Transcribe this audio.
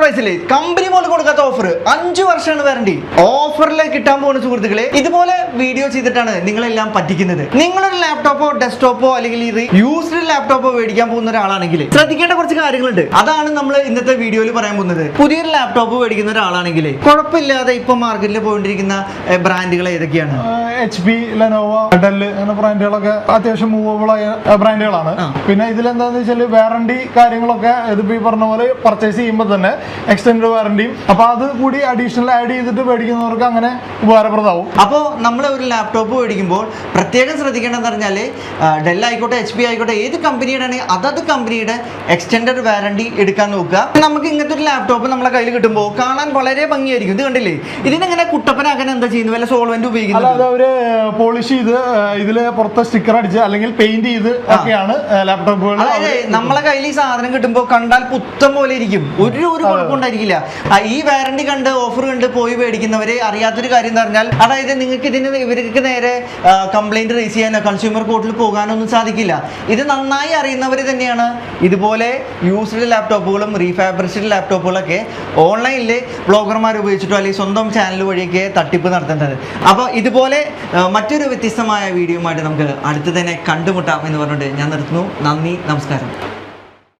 പ്രൈസിൽ കമ്പനി പോലും കൊടുക്കാത്ത ഓഫർ 5 വർഷമാണ് വാറണ്ടി ഓഫറിലേക്ക് കിട്ടാൻ പോകുന്ന സുഹൃത്തുക്കളെ. ഇതുപോലെ വീഡിയോ ചെയ്തിട്ടാണ് നിങ്ങളെല്ലാം പറ്റിക്കുന്നത്. നിങ്ങളൊരു ലാപ്ടോപ്പോ ഡെസ്ക്ടോപ്പോ അല്ലെങ്കിൽ യൂസ്ഡ് ലാപ്ടോപ്പോ മേടിക്കാൻ പോകുന്ന ഒരാളാണെങ്കിൽ ശ്രദ്ധിക്കേണ്ട കുറച്ച് കാര്യങ്ങളുണ്ട്. അതാണ് നമ്മൾ ഇന്നത്തെ വീഡിയോയിൽ പറയാൻ പോകുന്നത്. പുതിയൊരു ലാപ്ടോപ്പ് മേടിക്കുന്ന ഒരാളാണെങ്കിൽ കുഴപ്പമില്ലാതെ ഇപ്പൊ മാർക്കറ്റിൽ പോയിട്ടിരിക്കുന്ന ബ്രാൻഡുകൾ ഏതൊക്കെയാണ്? HP, Lenovo, Dell എന്ന ബ്രാൻഡുകളൊക്കെ അത്യാവശ്യം മൂവബിൾ ആയ ബ്രാൻഡുകളാണ്. പിന്നെ ഇതിലെന്താന്ന് വെച്ചാൽ വാറണ്ടി കാര്യങ്ങളൊക്കെ ഇതിപ്പോ ഈ പറഞ്ഞ പോലെ പർച്ചേസ് ചെയ്യുമ്പോൾ തന്നെ എക്സ്റ്റൻഡ് വാറണ്ടിയും അപ്പൊ അത് കൂടി അഡീഷണൽ ആഡ് ചെയ്തിട്ട് മേടിക്കുന്നവർക്ക് അങ്ങനെ ഉപകാരപ്രദമാവും. അപ്പോൾ നമ്മൾ ഒരു ലാപ്ടോപ്പ് മേടിക്കുമ്പോൾ പ്രത്യേകം ശ്രദ്ധിക്കേണ്ടതെന്ന് പറഞ്ഞാൽ ഡെൽ ആയിക്കോട്ടെ HP ആയിക്കോട്ടെ ഏത് കമ്പനിയുടെ ആണെങ്കിൽ അതത് കമ്പനിയുടെ എക്സ്റ്റൻഡഡ് വാറണ്ടി എടുക്കാൻ നോക്കുക. നമുക്ക് ഇങ്ങനത്തെ ഒരു ലാപ്ടോപ്പ് നമ്മളെ കയ്യിൽ കിട്ടുമ്പോൾ കാണാൻ വളരെ ഭംഗിയായിരിക്കും. ഇത് കണ്ടില്ലേ, ഇതിനെങ്ങനെ കുട്ടപ്പനാക്കാൻ എന്താ ചെയ്യുന്നത്? വല്ല സോൾവെന്റ് ഉപയോഗിക്കുന്നത്? അല്ലാതെ അവര് പോളിഷ് ചെയ്ത് ഇതില് പുറത്തെ സ്റ്റിക്കർ അടിച്ച് അല്ലെങ്കിൽ പെയിന്റ് ചെയ്ത് ഒക്കെയാണ് ലാപ്ടോപ്പുകൾ. അതായത് നമ്മളെ കയ്യിൽ ഈ സാധനം കിട്ടുമ്പോൾ കണ്ടാൽ പുത്തം പോലെ ഇരിക്കും, ഒരു കുഴപ്പമുണ്ടായിരിക്കില്ല. ഈ വാറണ്ടി കണ്ട് ഓഫർ കണ്ട് പോയി മേടിക്കുന്നവര് അറിയാത്തൊരു കാര്യം എന്ന് പറഞ്ഞാൽ, അതായത് നിങ്ങൾക്ക് ഇവർക്ക് നേരെ കംപ്ലൈന്റ് റേസ് ചെയ്യാനോ കൺസ്യൂമർ കോർട്ടിൽ പോകാനോ ഒന്നും സാധിക്കില്ല. ഇത് നന്നായി അറിയുന്നവർ തന്നെയാണ് ഇതുപോലെ യൂസ്ഡ് ലാപ്ടോപ്പുകളും റീഫാബ്രിക്കേറ്റഡ് ലാപ്ടോപ്പുകളൊക്കെ ഓൺലൈനിൽ ബ്ലോഗർമാർ ഉപയോഗിച്ചിട്ടോ അല്ലെങ്കിൽ സ്വന്തം ചാനൽ വഴിയൊക്കെ തട്ടിപ്പ് നടത്തേണ്ടത്. അപ്പോൾ ഇതുപോലെ മറ്റൊരു വ്യത്യസ്തമായ വീഡിയോയുമായിട്ട് നമുക്ക് അടുത്ത് തന്നെ കണ്ടുമുട്ടാം എന്ന് പറഞ്ഞിട്ട് ഞാൻ നിർത്തുന്നു. നന്ദി, നമസ്കാരം.